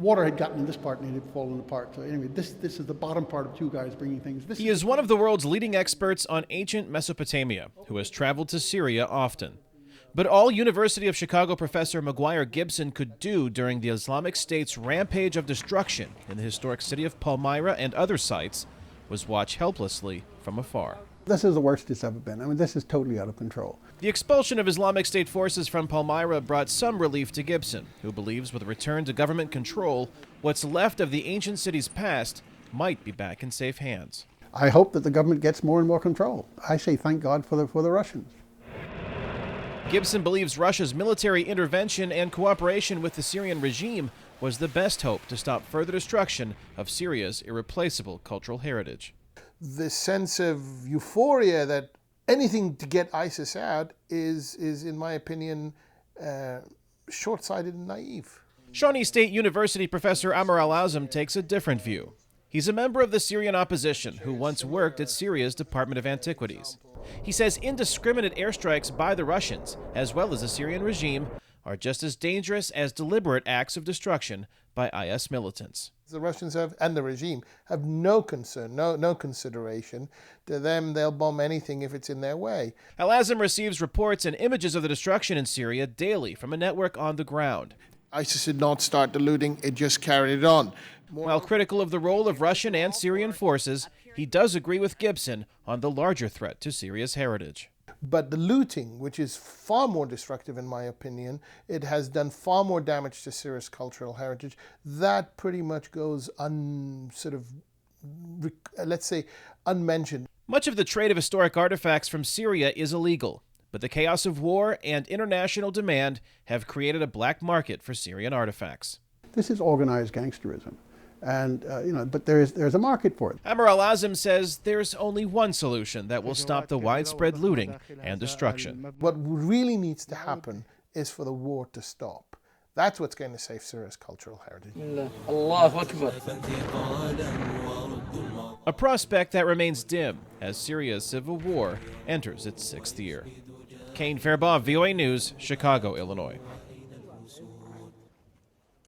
water had gotten in this part and it had fallen apart. So anyway, this is the bottom part of two guys bringing things. He is one of the world's leading experts on ancient Mesopotamia, who has traveled to Syria often. But all University of Chicago professor McGuire Gibson could do during the Islamic State's rampage of destruction in the historic city of Palmyra and other sites was watch helplessly from afar. This is the worst it's ever been. I mean, this is totally out of control. The expulsion of Islamic State forces from Palmyra brought some relief to Gibson, who believes with a return to government control, what's left of the ancient city's past might be back in safe hands. I hope that the government gets more and more control. I say thank God for the Russians. Gibson believes Russia's military intervention and cooperation with the Syrian regime was the best hope to stop further destruction of Syria's irreplaceable cultural heritage. The sense of euphoria that anything to get ISIS out is in my opinion, short-sighted and naive. Shawnee State University professor Amr al-Azam takes a different view. He's a member of the Syrian opposition who once worked at Syria's Department of Antiquities. He says indiscriminate airstrikes by the Russians, as well as the Syrian regime, are just as dangerous as deliberate acts of destruction by IS militants. The Russians and the regime have no concern, no consideration. To them, they'll bomb anything if it's in their way. Al-Azam receives reports and images of the destruction in Syria daily from a network on the ground. ISIS did not start the looting, it just carried it on. While critical of the role of Russian and Syrian forces, he does agree with Gibson on the larger threat to Syria's heritage. But the looting, which is far more destructive in my opinion, it has done far more damage to Syria's cultural heritage. That pretty much goes unmentioned. Much of the trade of historic artifacts from Syria is illegal, but the chaos of war and international demand have created a black market for Syrian artifacts. This is organized gangsterism. And, but there's a market for it. Amr al-Azam says there's only one solution that will stop the widespread looting and destruction. What really needs to happen is for the war to stop. That's what's going to save Syria's cultural heritage. A prospect that remains dim as Syria's civil war enters its 6th year. Kane, Farabaugh, VOA News, Chicago, Illinois.